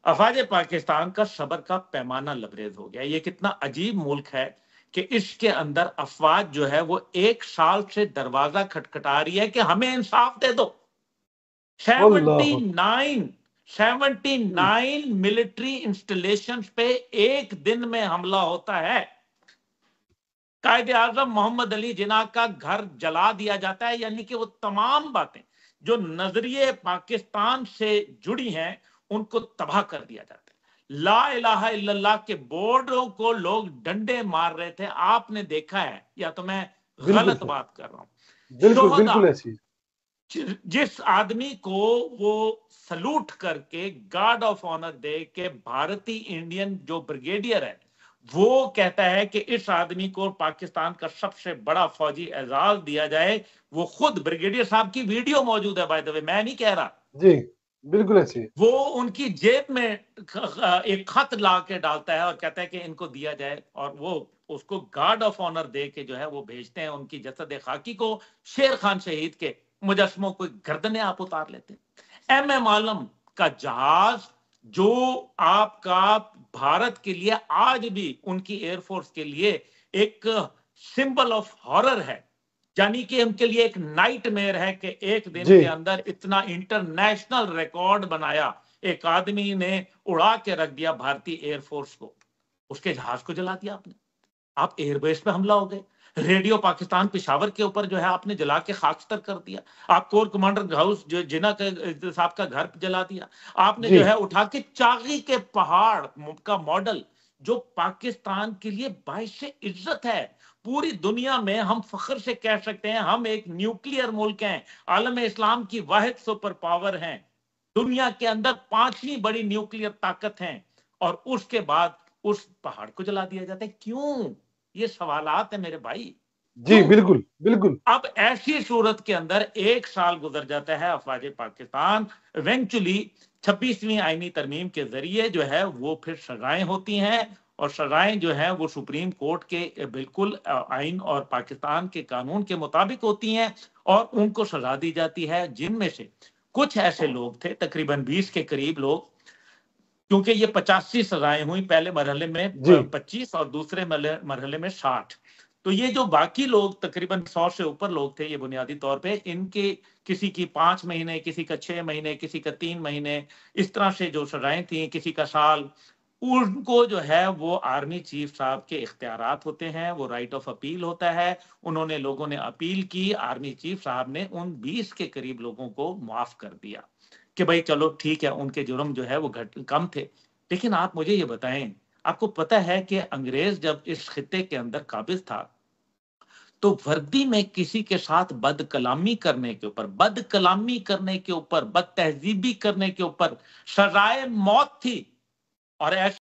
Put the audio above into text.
अफवाज पाकिस्तान का सब्र का पैमाना लबरेज हो गया। ये कितना अजीब मुल्क है कि इसके अंदर अफवाज जो है वो 1 साल से दरवाजा खटखटा रही है कि हमें इंसाफ दे दो। अल्लाह 79 मिलिट्री इंस्टॉलेशन पे एक दिन में हमला होता है। कायदे आजम मोहम्मद अली जिन्ना का घर जला दिया जाता है, यानी कि वो तमाम बातें जो नजरिए पाकिस्तान से जुड़ी हैं उनको तबाह कर दिया जाता है। ला इलाहा इल्लल्लाह के बोर्डों को लोग डंडे मार रहे थे, आपने देखा है, या तो मैं बिल्कुल गलत सर, बात कर रहा हूं। बिल्कुल शोहदा, बिल्कुल ऐसी। जिस आदमी को वो सलूट करके गार्ड ऑफ ऑनर दे के भारतीय इंडियन जो ब्रिगेडियर है वो कहता है कि इस आदमी को पाकिस्तान का सबसे बड़ा फौजी एजाज दिया जाए, वो खुद ब्रिगेडियर साहब की वीडियो मौजूद है, बाय द वे, मैं नहीं कह रहा। जी बिल्कुल ऐसी। वो उनकी जेब में एक खत ला के डालता है और कहता है कि इनको दिया जाए, और वो उसको गार्ड ऑफ ऑनर दे के जो है वो भेजते हैं उनकी जसद खाकी को। शेर खान शहीद के मुजस्मों को गर्दनें आप उतार लेते हैं। एम आलम का जहाज जो आपका भारत के लिए आज भी उनकी एयरफोर्स के लिए एक सिंबल ऑफ हॉरर है, यानी कि उनके लिए एक नाइटमेयर है कि एक दिन जी के अंदर इतना इंटरनेशनल रिकॉर्ड बनाया, एक आदमी ने उड़ा के रख दिया भारतीय एयरफोर्स को, उसके जहाज को जला दिया आपने। आप एयरबेस पे हमला हो गए, रेडियो पाकिस्तान पिशावर के ऊपर जो है आपने जला के खाकस्तर कर दिया, आप कोर कमांडर हाउस जो जिन्ना के साहब का घर जला दिया, आपने जी जो है उठा के चागी के पहाड़ का मॉडल जो पाकिस्तान के लिए बाइश इज्जत है, पूरी दुनिया में हम फख्र से कह सकते हैं हम एक न्यूक्लियर मुल्क हैं, आलम इस्लाम की वाहिद सुपर पावर हैं, दुनिया के अंदर 5वीं बड़ी न्यूक्लियर ताकत हैं, और उसके बाद उस पहाड़ को जला दिया जाता है। क्यों? ये सवालात है मेरे भाई, जी क्यों? बिल्कुल बिल्कुल। अब ऐसी सूरत के अंदर 1 साल गुजर जाता है, अफवाज पाकिस्तान इवेंचुअली 26वीं आईनी तरमीम के जरिए जो है वो फिर सजाएं होती हैं, और सजाएं जो है वो सुप्रीम कोर्ट के बिल्कुल आइन और पाकिस्तान के कानून के मुताबिक होती हैं, और उनको सजा दी जाती है, जिनमें से कुछ ऐसे लोग थे, तकरीबन 20 के करीब लोग, क्योंकि ये 85 सजाएं हुई, पहले मरहले में जी 25 और दूसरे मरहले में 60। तो ये जो बाकी लोग तकरीबन 100 से ऊपर लोग थे, ये बुनियादी तौर पे इनके किसी की 5 महीने, किसी का 6 महीने, किसी का 3 महीने, इस तरह से जो सजाएं थी, किसी का साल, उनको जो है वो आर्मी चीफ साहब के इख्तियारात होते हैं, वो राइट ऑफ अपील होता है। उन्होंने लोगों ने अपील की, आर्मी चीफ साहब ने उन 20 के करीब लोगों को माफ कर दिया कि भाई चलो ठीक है, उनके जुर्म जो है वो कम थे। लेकिन आप मुझे ये बताएं, आपको पता है कि अंग्रेज जब इस खित्ते के अंदर काबिज था तो वर्दी में किसी के साथ बदकलामी करने के ऊपर, बदतहजीबी करने के ऊपर सजाए मौत थी, और ऐसे